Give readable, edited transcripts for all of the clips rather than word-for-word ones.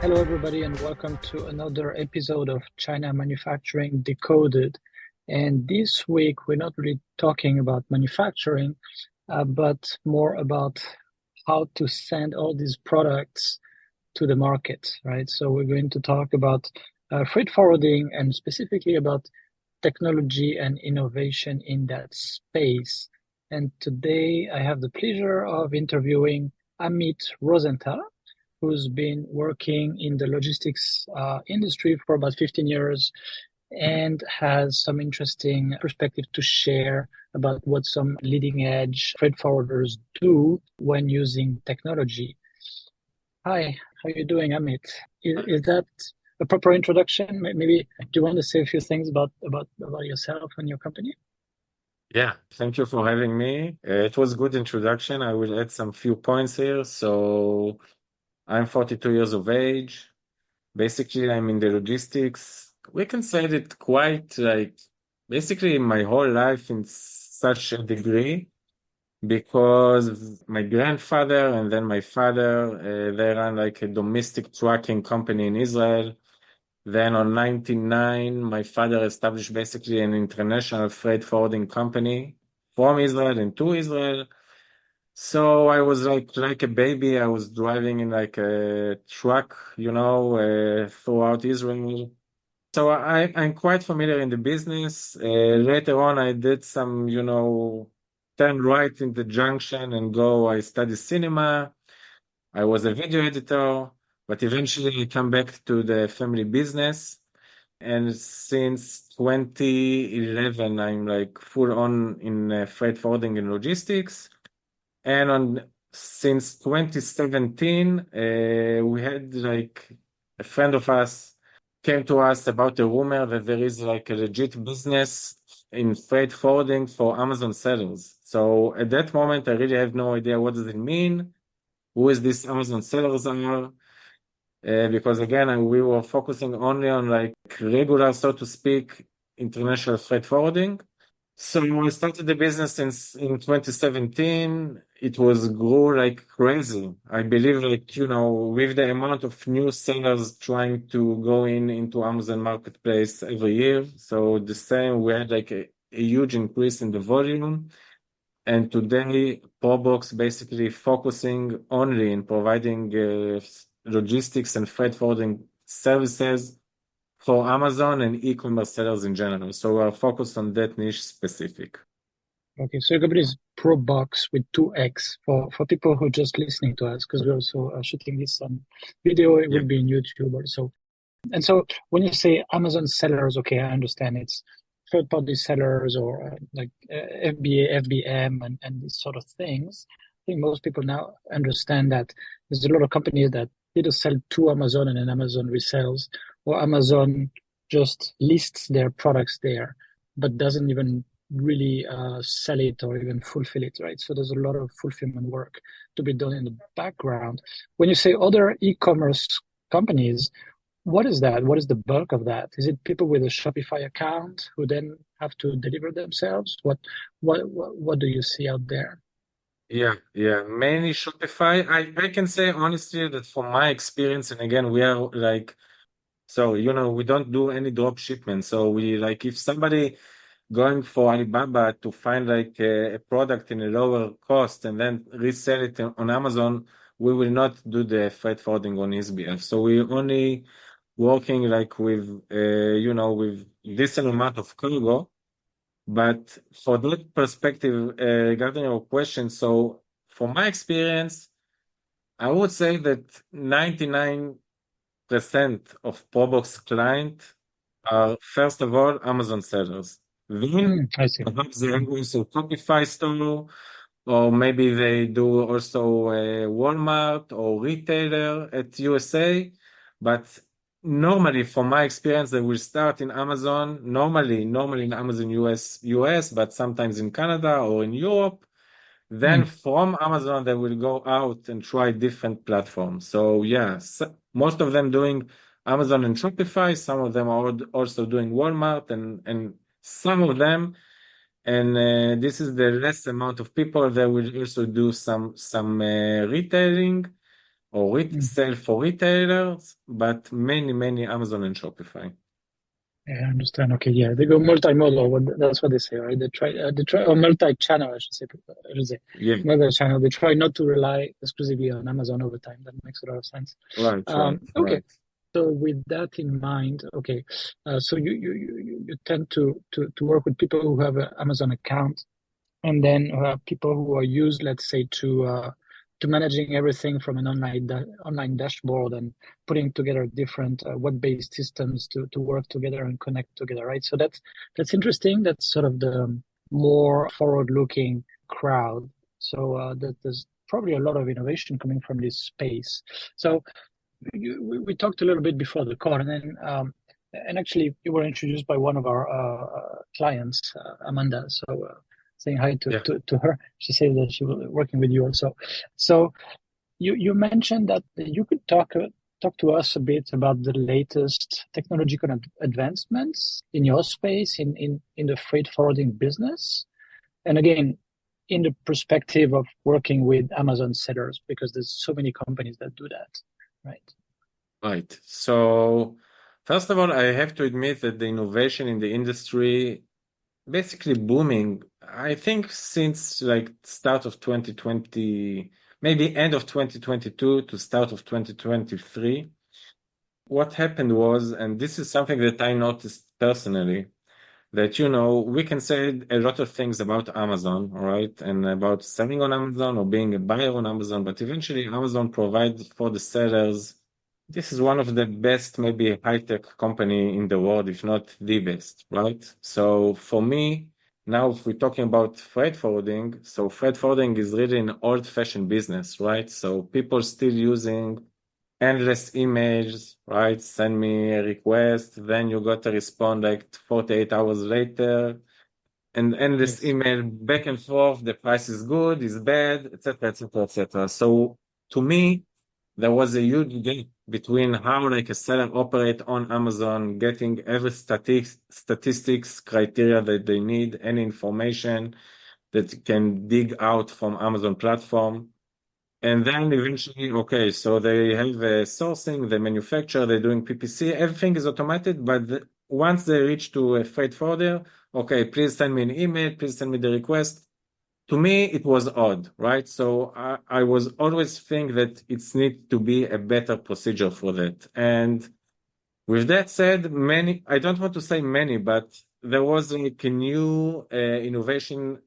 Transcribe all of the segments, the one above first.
Hello, everybody, and welcome to another episode of China Manufacturing Decoded. And this week, we're not really talking about manufacturing, but more about how to send all these products to the market, right? So we're going to talk about freight forwarding and specifically about technology and innovation in that space. And today, I have the pleasure of interviewing Amit Rosenthal, who's been working in the logistics industry for about 15 years and has some interesting perspective to share about what some leading edge freight forwarders do when using technology. Hi, how are you doing, Amit? Is that a proper introduction? Maybe do you want to say a few things about yourself and your company? Yeah, thank you for having me. It was a good introduction. I will add some few points here. So I'm 42 years of age. Basically, I'm in the logistics. We can say that quite like basically my whole life in such a degree because my grandfather and then my father, they ran like a domestic trucking company in Israel. Then on 99, my father established basically an international freight forwarding company from Israel and to Israel. So I was like a baby. I was driving in like a truck, throughout Israel. So I'm quite familiar in the business. Later on, I did some, turn right in the junction and go. I studied cinema. I was a video editor, but eventually I come back to the family business. And since 2011, I'm like full on in freight forwarding and logistics. And since 2017, we had like a friend of us came to us about a rumor that there is like a legit business in freight forwarding for Amazon sellers. So at that moment, I really have no idea what does it mean, who is this Amazon sellers are, because again, we were focusing only on like regular, so to speak, international freight forwarding. So we started the business in 2017. It was grew like crazy. I believe like, with the amount of new sellers trying to go into Amazon Marketplace every year. So the same, we had like a huge increase in the volume. And today, Proboxx basically focusing only in providing logistics and freight forwarding services for Amazon and e-commerce sellers in general. So we are focused on that niche specific. Okay, so your company is Proboxx with two X for people who are just listening to us, because we're also shooting this on video. It Yeah. will be in YouTube also. And so when you say Amazon sellers, okay, I understand it's third party sellers or FBA, FBM, and these sort of things. I think most people now understand that there's a lot of companies that either sell to Amazon and then Amazon resells, or Amazon just lists their products there, but doesn't even really sell it or even fulfill it, right? So there's a lot of fulfillment work to be done in the background. When you say other e-commerce companies, what is that? What is the bulk of that? Is it people with a Shopify account who then have to deliver themselves? What do you see out there? Yeah. Mainly Shopify. I can say honestly that from my experience, and again, we are like, so, we don't do any drop shipment. So we like, if somebody going for Alibaba to find like a product in a lower cost and then resell it on Amazon, we will not do the freight forwarding on his behalf. So we only working like with decent amount of cargo. But for that perspective, regarding your question, so from my experience, I would say that 99% of Proboxx clients are, first of all, Amazon sellers. Then I see. perhaps they have also Shopify store, or maybe they do also Walmart or retailer at USA. But normally, from my experience, they will start in Amazon, normally in Amazon US, but sometimes in Canada or in Europe. Then Mm. from Amazon, they will go out and try different platforms. So yeah, most of them doing Amazon and Shopify. Some of them are also doing Walmart and some of them, and this is the less amount of people that will also do some retailing or Mm. sell for retailers, but many Amazon and Shopify. Yeah, I understand. Okay, yeah, they go multimodal. That's what they say, right? They try, or multi-channel, I should say, Yeah, multi-channel. They try not to rely exclusively on Amazon over time. That makes a lot of sense. Okay, right. so with that in mind, okay, so you tend to work with people who have an Amazon account, and then people who are used, let's say, to managing everything from an online dashboard and putting together different web-based systems to work together and connect together, right? So that's interesting. That's sort of the more forward-looking crowd. So there's probably a lot of innovation coming from this space. So we talked a little bit before the call, and then and actually you were introduced by one of our clients, Amanda. So saying hi Yeah. to her. She said that she was working with you also. So you mentioned that you could talk to us a bit about the latest technological advancements in your space in the freight forwarding business, and again, in the perspective of working with Amazon sellers, because there's so many companies that do that, right? Right. So, first of all, I have to admit that the innovation in the industry basically booming. I think since like start of 2020, maybe end of 2022 to start of 2023. What happened was, and this is something that I noticed personally, that we can say a lot of things about Amazon, all right, and about selling on Amazon or being a buyer on Amazon, but eventually Amazon provides for the sellers. This is one of the best, maybe high-tech company in the world, if not the best, right? So for me, now if we're talking about freight forwarding, so freight forwarding is really an old-fashioned business, right? So people still using endless emails, right? Send me a request, then you got to respond like 48 hours later, and endless Yes. email back and forth. The price is good, is bad, etc., etc., etc. So to me, there was a huge gap between how like a seller operate on Amazon, getting every statistics criteria that they need, any information that can dig out from Amazon platform. And then eventually, okay, so they have sourcing, they manufacture, they're doing PPC, everything is automated. But once they reach to a freight forwarder, okay, please send me an email, please send me the request. To me, it was odd, right? So I was always think that it's need to be a better procedure for that. And with that said, I don't want to say many, but there was like a new innovation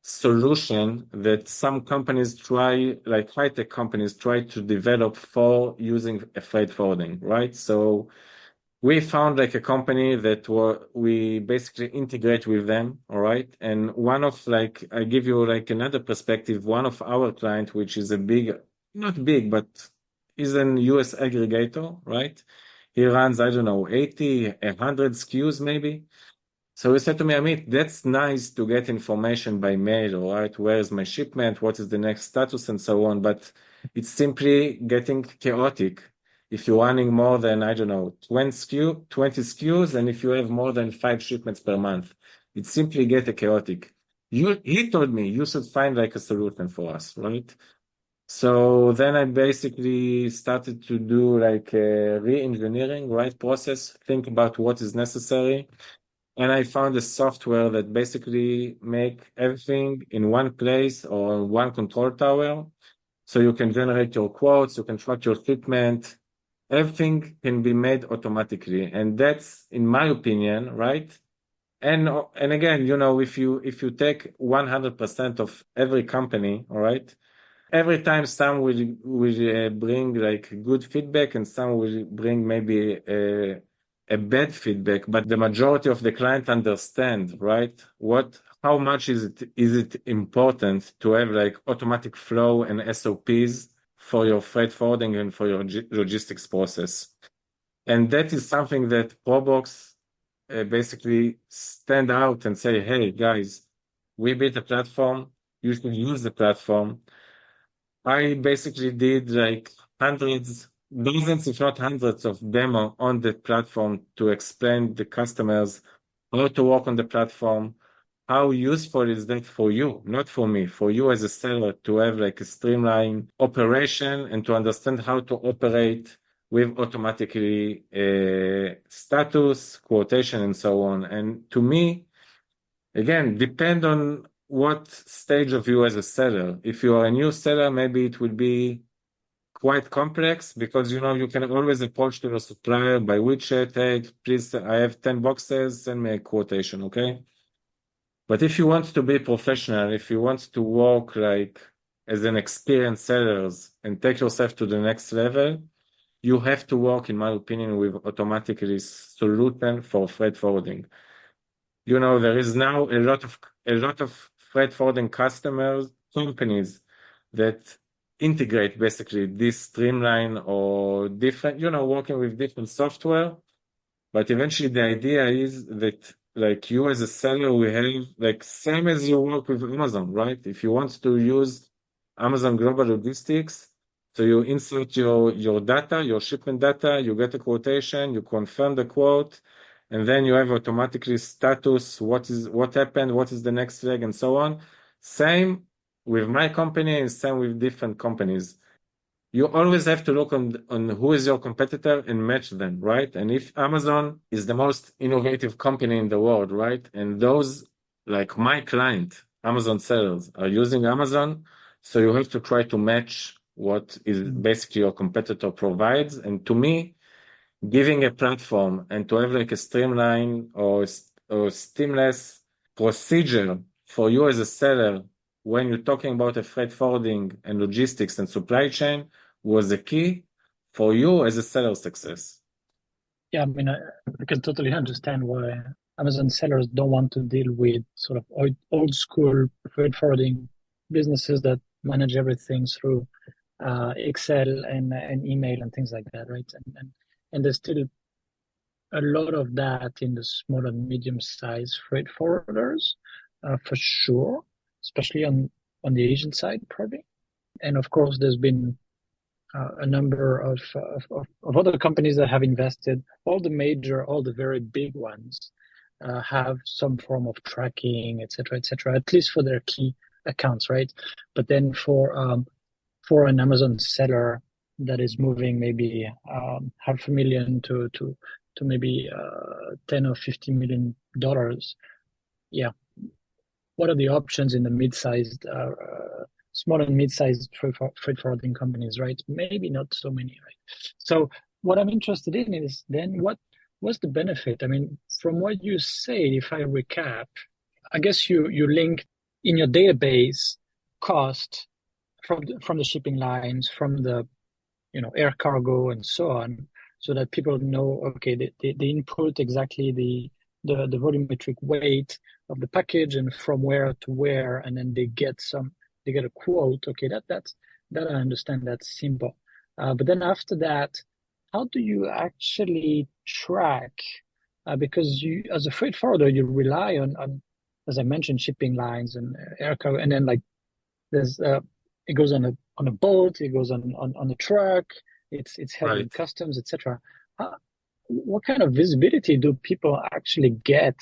solution that some companies try, like high-tech companies try to develop for using a freight forwarding, right? So we found like a company that we basically integrate with them, all right? And one of like, I give you like another perspective, one of our client, which is a big, not big, but is an US aggregator, right? He runs, I don't know, 80, 100 SKUs maybe. So he said to me, Amit, that's nice to get information by mail, all right? Where is my shipment? What is the next status and so on? But it's simply getting chaotic if you're running more than, I don't know, 20 SKUs, and if you have more than 5 shipments per month, it simply get chaotic. He told me you should find like a solution for us, right? So then I basically started to do like a re-engineering, right, process, think about what is necessary, and I found a software that basically make everything in one place or one control tower. So you can generate your quotes, you can track your shipment, everything can be made automatically. And that's, in my opinion, right? And again, if you take 100% of every company, all right, every time some will bring like good feedback and some will bring maybe a bad feedback, but the majority of the client understand, right? How much is it important to have like automatic flow and SOPs for your freight forwarding and for your logistics process. And that is something that Proboxx basically stand out and say, hey guys, we built a platform, you should use the platform. I basically did like hundreds, dozens, if not hundreds of demo on the platform to explain the customers how to work on the platform, how useful is that for you, not for me, for you as a seller to have like a streamlined operation and to understand how to operate with automatically status, quotation, and so on. And to me, again, depend on what stage of you as a seller. If you are a new seller, maybe it will be quite complex because you can always approach to the supplier by WeChat, hey, please, I have 10 boxes, send me a quotation, okay? But if you want to be professional, if you want to work like as an experienced sellers and take yourself to the next level, you have to work, in my opinion, with automatically solution for freight forwarding. There is now a lot of freight forwarding customers, companies that integrate basically this streamline or different, working with different software. But eventually the idea is that like you as a seller, we have like same as you work with Amazon, right? If you want to use Amazon Global Logistics, so you insert your data, your shipment data, you get a quotation, you confirm the quote, and then you have automatically status, what happened, what is the next leg, and so on. Same with my company and same with different companies. You always have to look on who is your competitor and match them, right? And if Amazon is the most innovative company in the world, right? And those, like my client, Amazon sellers, are using Amazon, so you have to try to match what is basically your competitor provides. And to me, giving a platform and to have like a streamline or seamless procedure for you as a seller when you're talking about a freight forwarding and logistics and supply chain was a key for you as a seller success. Yeah, I mean, I can totally understand why Amazon sellers don't want to deal with sort of old school freight forwarding businesses that manage everything through Excel and email and things like that, right? And there's still a lot of that in the small and medium-sized freight forwarders, for sure, especially on the Asian side, probably. And of course, there's been a number of other companies that have invested. All the very big ones, have some form of tracking, et cetera, at least for their key accounts, right? But then for an Amazon seller that is moving maybe half a million to maybe 10 or $50 million, yeah, what are the options in the mid-sized, small and mid-sized freight forwarding companies, right? Maybe not so many, right? So what I'm interested in is then what's the benefit? I mean, from what you say, if I recap, I guess you link in your database cost from the shipping lines, from the air cargo and so on, so that people know, okay, they input exactly the volumetric weight of the package and from where to where, and then they get a quote. Okay, that I understand, that's simple. But then after that, how do you actually track? Because you, as a freight forwarder, you rely on, as I mentioned, shipping lines and air cargo, and then like there's it goes on a boat, it goes on a truck, it's held in Right. customs, etc. What kind of visibility do people actually get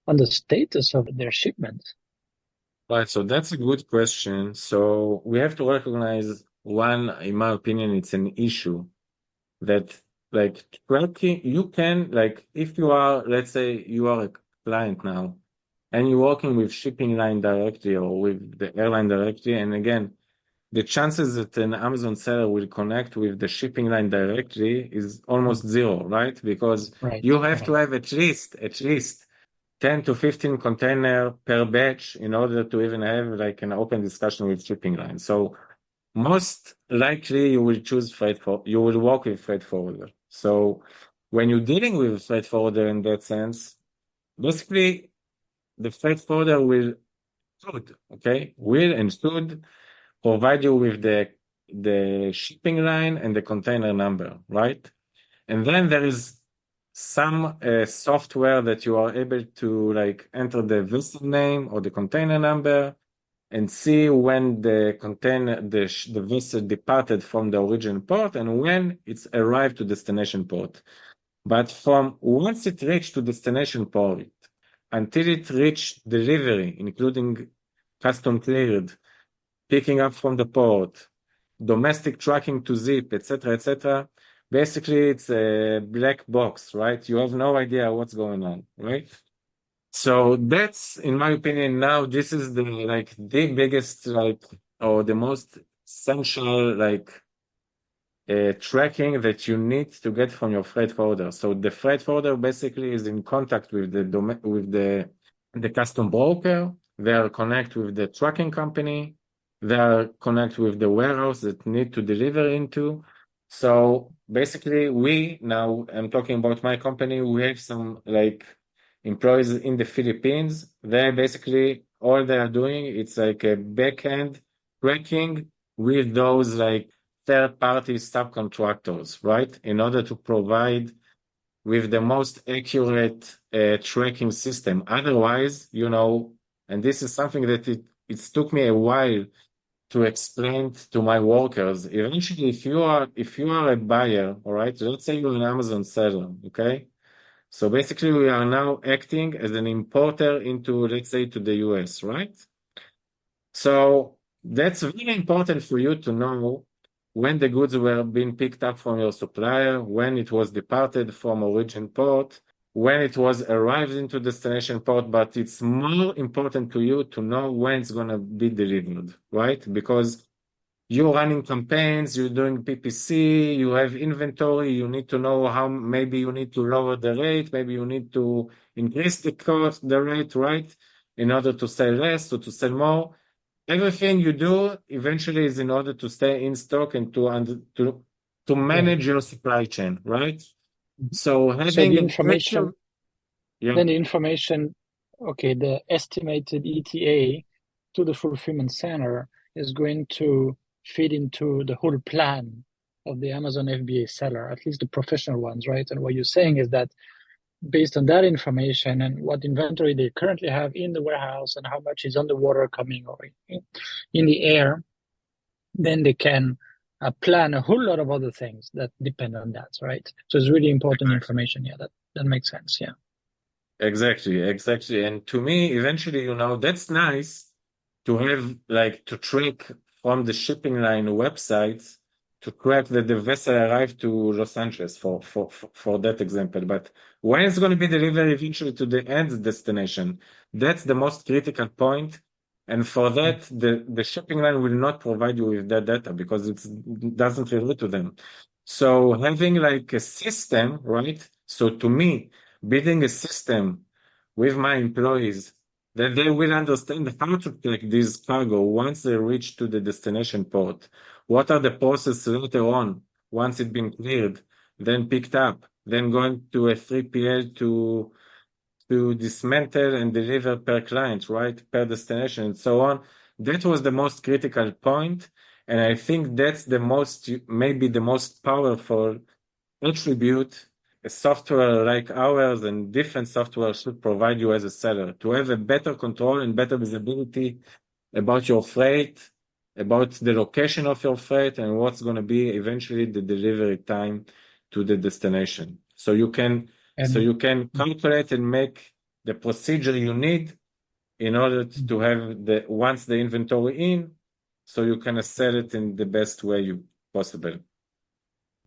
on the status of their shipments? Right. So that's a good question. So we have to recognize one, in my opinion, it's an issue that like tracking, you can like if you are, let's say you are a client now and you're working with shipping line directly or with the airline directly, and again, the chances that an Amazon seller will connect with the shipping line directly is almost zero, right? Because Right, you have to right. have at least 10 to 15 container per batch in order to even have like an open discussion with shipping line. So most likely you will work with freight forwarder. So when you're dealing with freight forwarder in that sense, basically the freight forwarder will and should provide you with the shipping line and the container number, right? And then there is some software that you are able to like enter the vessel name or the container number and see when the vessel departed from the origin port and when it's arrived to destination port. But from once it reached to destination port, until it reached delivery, including custom cleared, picking up from the port, domestic tracking to zip, etc., basically it's a black box, right? You have no idea what's going on, right? So that's, in my opinion, now this is the biggest or the most essential tracking that you need to get from your freight forwarder. So the freight forwarder basically is in contact with the custom broker. They are connect with the trucking company. They are connect with the warehouse that need to deliver into. So basically, I'm talking about my company. We have some employees in the Philippines. They basically all they are doing it's like a backend tracking with those third-party subcontractors, right? In order to provide with the most accurate tracking system. Otherwise, and this is something that it took me a while to explain to my workers. Eventually, if you are a buyer, all right, let's say you're an Amazon seller, okay? So basically, we are now acting as an importer into, let's say, to the US, right? So that's very important for you to know when the goods were being picked up from your supplier, when it was departed from origin port, when it was arrived into destination port, but it's more important to you to know when it's going to be delivered, right? Because you're running campaigns, you're doing PPC, you have inventory, you need to know how maybe you need to lower the rate, maybe you need to increase the rate, right? In order to sell less or to sell more. Everything you do eventually is in order to stay in stock and to Yeah. manage your supply chain, right? So So having the an information, accurate, yeah, then the information, okay, the estimated ETA to the fulfillment center is going to feed into the whole plan of the Amazon FBA seller, at least the professional ones, right? And what you're saying is that based on that information and what inventory they currently have in the warehouse and how much is on the water coming or in the air, then they can plan a whole lot of other things that depend on that, right? So it's really important information. Yeah, that makes sense. Yeah. exactly. And to me, eventually, that's nice to have to track from the shipping line websites to track that the vessel arrived to Los Angeles for that example. But when it's going to be delivered eventually to the end destination, that's the most critical point. And for that, the shipping line will not provide you with that data because it doesn't relate to them. So having a system, right? So to me, building a system with my employees that they will understand how to track this cargo once they reach to the destination port. What are the processes later on once it's been cleared, then picked up, then going to a 3PL to dismantle and deliver per client, right? Per destination and so on. That was the most critical point, and I think that's maybe the most powerful attribute a software like ours and different software should provide you as a seller to have a better control and better visibility about your freight, about the location of your freight, and what's going to be eventually the delivery time to the destination. So And you can calculate and make the procedure you need in order to have once the inventory in, so you can sell it in the best way you possible.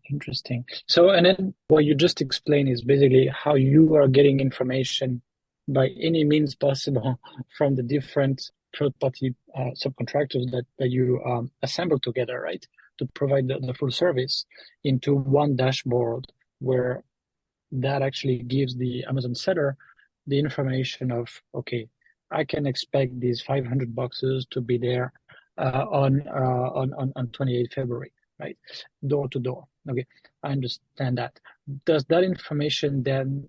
interesting. So, and then what you just explained is basically how you are getting information by any means possible from the different third-party subcontractors that you assemble together, right? To provide the full service into one dashboard where that actually gives the Amazon seller the information of, okay, I can expect these 500 boxes to be there on 28 February, right? Door to door. Okay, I understand that. Does that information then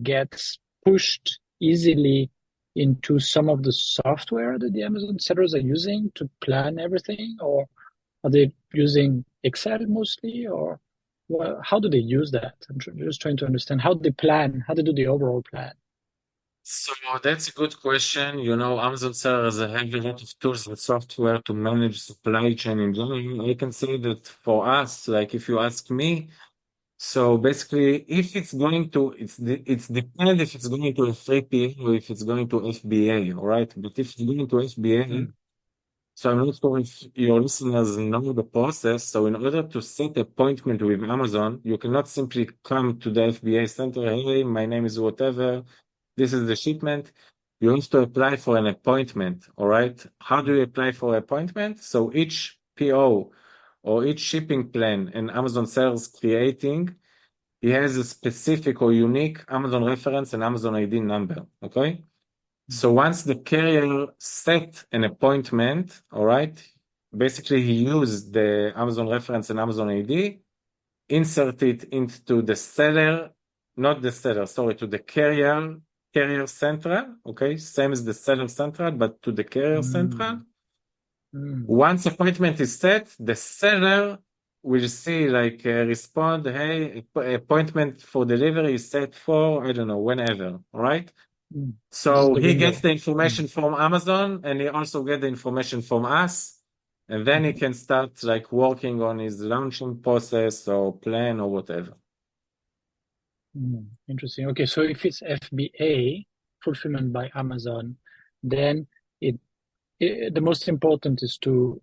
gets pushed easily into some of the software that the Amazon sellers are using to plan everything, or are they using Excel mostly, or well, how do they use that? I'm just trying to understand how they plan, how they do the overall plan. So that's a good question. Amazon sellers have a lot of tools and software to manage supply chain in general. I can say that for us, like if you ask me, So basically, if it's going to, it's depends if it's going to a 3PL or if it's going to FBA, all right? But if it's going to FBA, Mm, so I'm not sure if your listeners know the process. So in order to set appointment with Amazon, you cannot simply come to the FBA center. Hey, my name is whatever. This is the shipment. You have to apply for an appointment. All right. How do mm, you apply for appointment? So each PO or each shipping plan and Amazon sells creating, he has a specific or unique Amazon reference and Amazon ID number. Okay. mm, So once the carrier set an appointment, all right, basically he used the Amazon reference and Amazon ID, insert it into the seller, not the seller, sorry, to the carrier central, okay, same as the seller central, but to the carrier central. mm, mm, Once appointment is set, the seller will see like respond, hey, appointment for delivery is set for, I don't know, whenever, all right? mm. This is So the he gets window. the Mm, information from Amazon and he also get the information from us. And then he mhm, can start like working on his launching process or plan or whatever. Interesting. Okay, so if it's FBA, fulfillment by Amazon, then it, the most important is to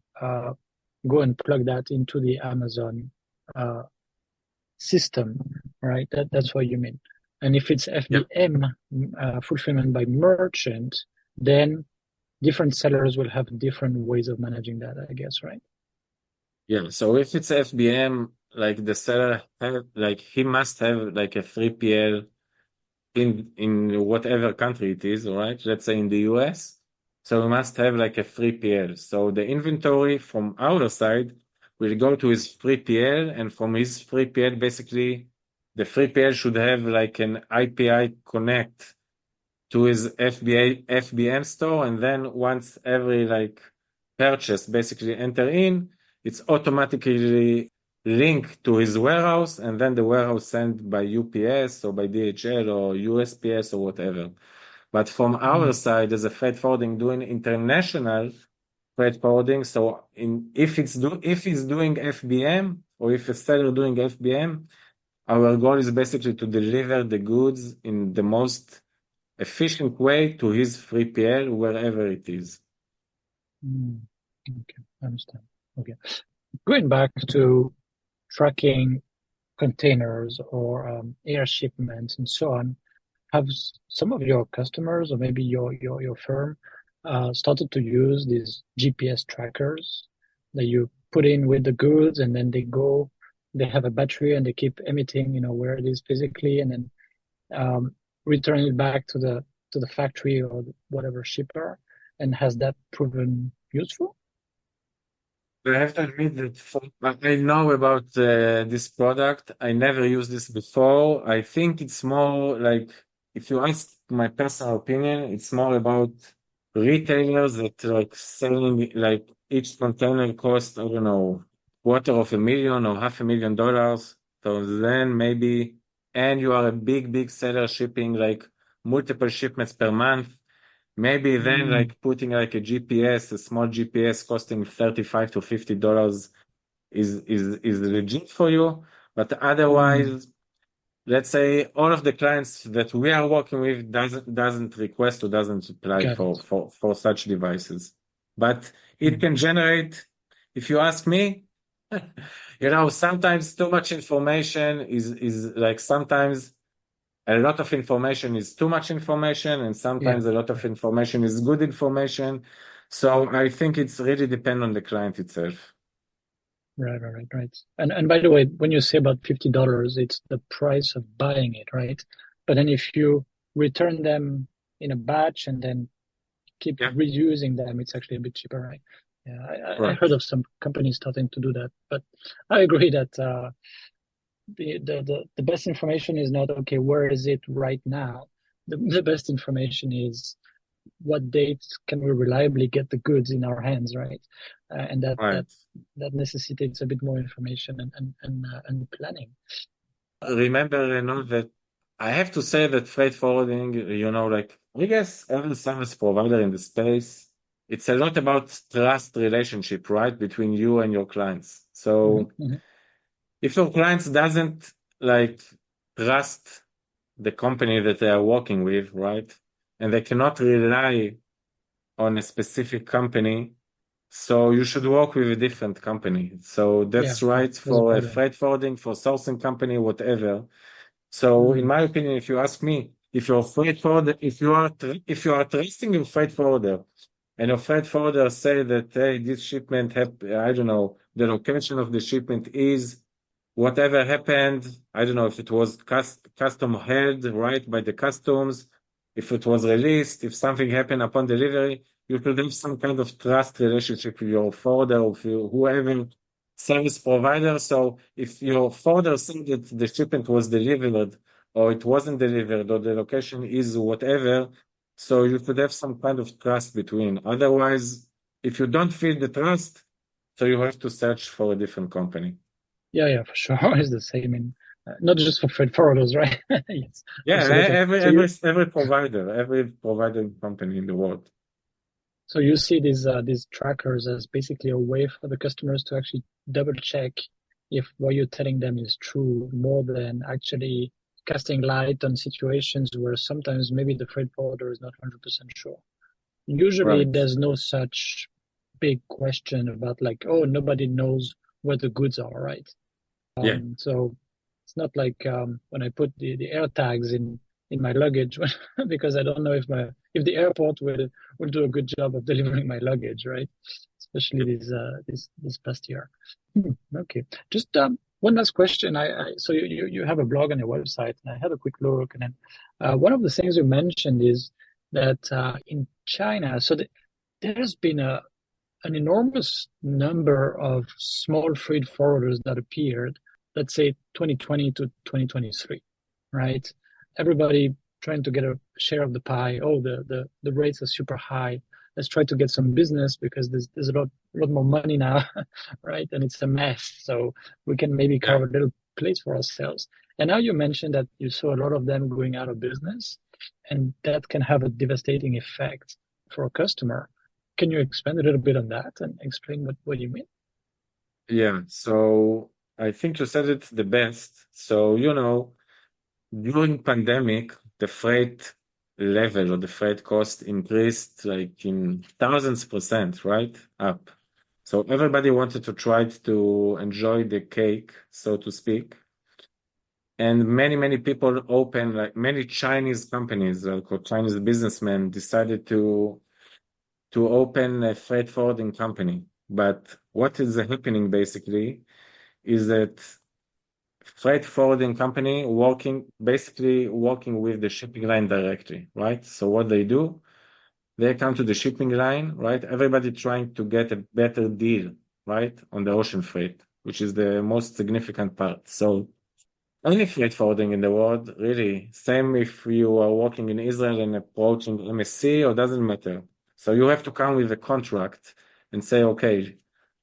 go and plug that into the Amazon uh, system, right? That's what you mean. And if it's Yeah. FBM, fulfillment by merchant, then different sellers will have different ways of managing that, I guess, right? Yeah. So if it's FBM, like the seller have like he must have like a 3PL in whatever country it is, all right? Let's say in the US. So we must have like a 3PL. So the inventory from our side will go to his 3PL, and from his 3PL, basically the 3PL should have like an API connect to his FBM store, and then once every like purchase basically enter in, it's automatically linked to his warehouse, and then the warehouse sent by UPS or by DHL or USPS or whatever. But from our Mm, side, as a freight forwarding doing international freight forwarding, so if it's doing FBM or if a seller doing FBM, our goal is basically to deliver the goods in the most efficient way to his 3PL wherever it is. mm. Okay, I understand. Okay. Going back to tracking containers or air shipments and so on, have some of your customers or maybe your firm started to use these GPS trackers that you put in with the goods and then they have a battery and they keep emitting, where it is physically and then return it back to the factory or whatever shipper. And has that proven useful? I have to admit that I know about this product. I never used this before. I think it's more like, if you ask my personal opinion, it's more about retailers that like selling like each container cost, I don't know, $250,000 or $500,000. So then maybe, and you are a big seller shipping like multiple shipments per month. Maybe then Mm, like putting like a small GPS costing $35 to $50 is legit for you. But mm, otherwise, let's say all of the clients that we are working with doesn't request or doesn't apply got for it. such devices. But it Mm, can generate, if you ask me, sometimes too much information is like sometimes a lot of information is too much information, and yeah. sometimes a lot of information is good information. So I think it's really depend on the client itself. Right. And by the way, when you say about $50, it's the price of buying it, right? But then if you return them in a batch and then keep Yeah, reusing them, it's actually a bit cheaper, right? Yeah, I right. heard of some companies starting to do that, but I agree that the best information is not okay, where is it right now? The best information is what date can we reliably get the goods in our hands, right? And that that Right. that necessitates a bit more information and planning. Remember, that I have to say that freight forwarding, like I guess every service provider in the space, it's a lot about trust relationship, right, between you and your clients. Hmm So hmm if your clients doesn't like trust the company that they are working with, right? And they cannot rely on a specific company. So you should work with a different company. So Yeah, that's yeah, right that's a for a problem. freight forwarding, for sourcing company, whatever. So in Mm, my opinion, if you ask me, if you're a freight forwarder, if you are trusting your freight forwarder, and your freight forwarder say that, hey, this shipment I don't know, the location of the shipment is whatever happened. I don't know if it was custom held right by the customs, if it was released, if something happened upon delivery, you should have some kind of trust relationship with your forwarder or with whoever service provider. So if your forwarder said that the shipment was delivered or it wasn't delivered or the location is whatever, so you should have some kind of trust between. Otherwise, if you don't feel the trust, so you have to search for a different company. yeah, yeah, for sure. It's the same in not just for freight forwarders, right? Yes, Yeah, absolutely. every provider company in the world. So you see these trackers as basically a way for the customers to actually double check if what you're telling them is true, more than actually casting light on situations where sometimes maybe the freight forwarder is not 100% sure. Usually Right. there's no such big question about like, oh, nobody knows where the goods are, right? Yeah. So it's not like when I put the air tags in my luggage because I don't know if the airport will do a good job of delivering my luggage, right? Especially this past year. Okay, just one last question. So you have a blog on your website, and I had a quick look, and then one of the things you mentioned is that in China, there's been an enormous number of small freight forwarders that appeared, let's say 2020 to 2023, right? Everybody trying to get a share of the pie. Oh, the rates are super high. Let's try to get some business because there's a lot more money now, right? And it's a mess. So we can maybe Yeah. carve a little place for ourselves. And now you mentioned that you saw a lot of them going out of business, and that can have a devastating effect for a customer. Can you expand a little bit on that and explain what you mean? Yeah. So I think you said it the best. So, during pandemic, the freight level or the freight cost increased like in thousands%, right? Up. So everybody wanted to try to enjoy the cake, so to speak. And many people open, like many Chinese companies, like or Chinese businessmen decided to open a freight forwarding company. But what is happening basically is that freight forwarding company basically working with the shipping line directly, right? So what they do, they come to the shipping line, right? Everybody trying to get a better deal, right? On the ocean freight, which is the most significant part. So any freight forwarding in the world, really, same if you are working in Israel and approaching MSC or doesn't matter. So you have to come with a contract and say, okay,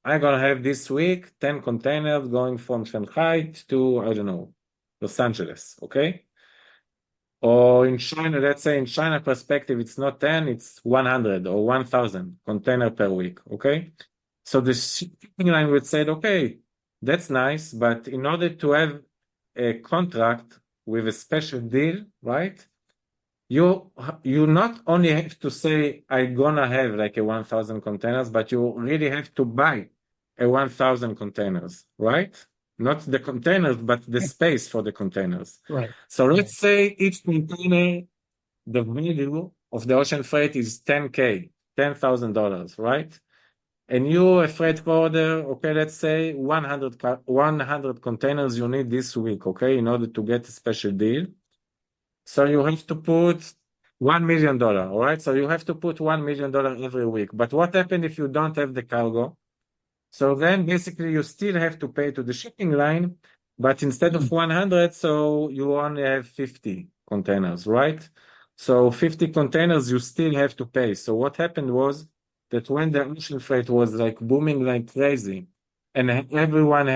I'm gonna have this week 10 containers going from Shanghai to, I don't know, Los Angeles, okay? Or in China, let's say in China perspective, it's not 10, it's 100 or 1,000 container per week, okay? So the shipping line would say, okay, that's nice, but in order to have a contract with a special deal, right? You you not only have to say I'm gonna have like a 1,000 containers, but you really have to buy a 1,000 containers, right? Not the containers, but the space for the containers. Right, So right. let's say each container, the value of the ocean freight is 10K, $10,000, right? And you, a freight forwarder, okay, let's say 100 containers you need this week, okay, in order to get a special deal. So you have to put $1 million, all right? So you have to put $1 million every week. But what happens if you don't have the cargo? So then basically you still have to pay to the shipping line, but instead of Mm, 100, so you only have 50 containers, right? So 50 containers you still have to pay. So what happened was that when the ocean freight was like booming like crazy, and everyone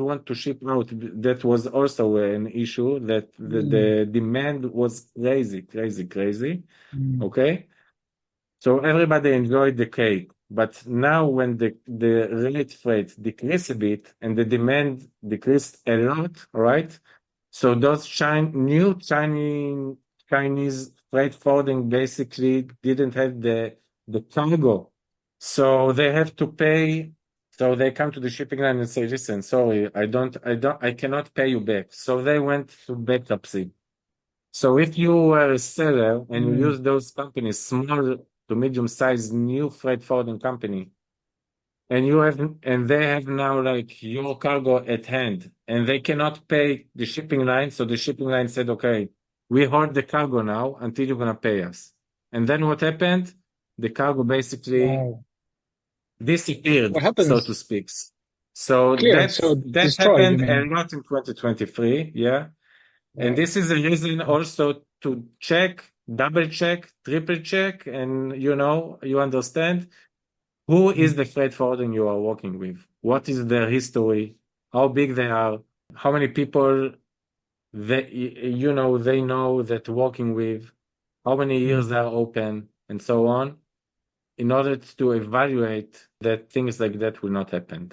want to ship out, that was also an issue that mm, the demand was crazy, crazy, crazy. mm, Okay. So everybody enjoyed the cake. But now when the rate freight decreased a bit and the demand decreased a lot, right? So those new Chinese freight forwarding basically didn't have the cargo. So they have to pay. So they come to the shipping line and say, listen, sorry, I cannot pay you back. So they went to bankruptcy. So if you were a seller and you use those companies, small to medium-sized new freight forwarding company, and they have now like your cargo at hand, and they cannot pay the shipping line. So the shipping line said, okay, we hold the cargo now until you're gonna pay us. And then what happened? The cargo basically Wow. disappeared, What so to happens? speak. So Cleared, so that destroyed, you happened a mean? lot in 2023, yeah. And Wow. this is a reason also to check, double check, triple check, and you understand who is the freight forwarder you are working with? What is their history? How big they are? How many people they know that working with? How many years they are open, and so on, in order to evaluate that things like that will not happen.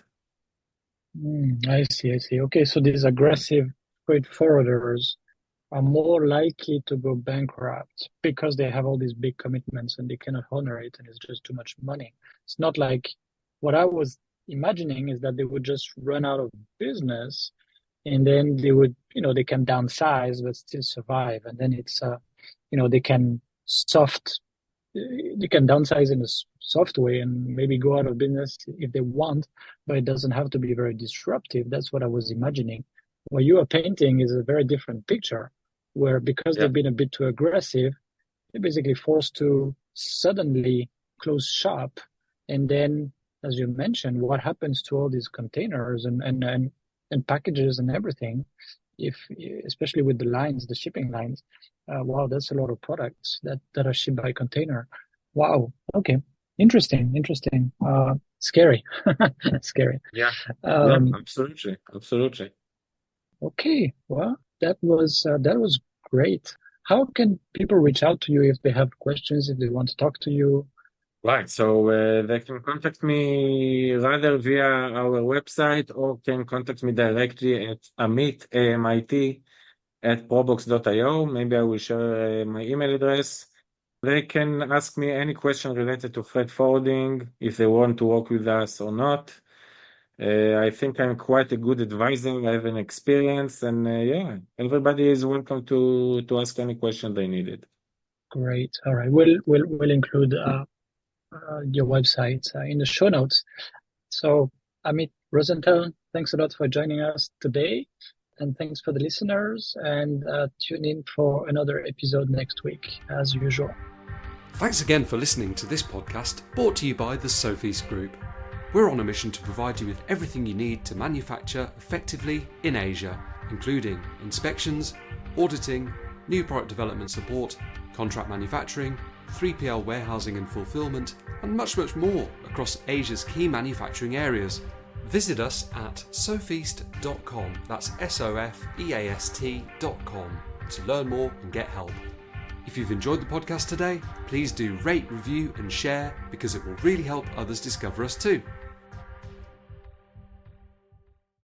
I see, I see. Okay, so these aggressive freight forwarders are more likely to go bankrupt because they have all these big commitments and they cannot honor it and it's just too much money. It's not like what I was imagining is that they would just run out of business and then they would, they can downsize but still survive. And then it's, they can soft you can downsize in a soft way and maybe go out of business if they want, but it doesn't have to be very disruptive. That's what I was imagining. What you are painting is a very different picture, where because Yeah, they've been a bit too aggressive, they're basically forced to suddenly close shop. And then, as you mentioned, what happens to all these containers and packages and everything? If especially with the lines, the shipping lines, wow, that's a lot of products that are shipped by container. Wow. Okay. Interesting. Interesting. Scary. Scary. yeah, yeah, Um, absolutely, absolutely. okay. Well, that was great. How can people reach out to you if they have questions, if they want to talk to you? Right. So they can contact me rather via our website or can contact me directly at Amit, AMIT, at proboxx.io. Maybe I will share my email address. They can ask me any question related to freight forwarding, if they want to work with us or not. I think I'm quite a good advisor. I have an experience, and yeah, everybody is welcome to ask any question they needed. Great. All right. We'll include your website in the show notes. So, Amit Rosenthal, thanks a lot for joining us today. And thanks for the listeners. And tune in for another episode next week, as usual. Thanks again for listening to this podcast brought to you by the Sofeast Group. We're on a mission to provide you with everything you need to manufacture effectively in Asia, including inspections, auditing, new product development support, contract manufacturing, 3PL warehousing and fulfillment, and much, much more across Asia's key manufacturing areas. Visit us at sofeast.com, that's SOFEAST.com, to learn more and get help. If you've enjoyed the podcast today, please do rate, review and share because it will really help others discover us too.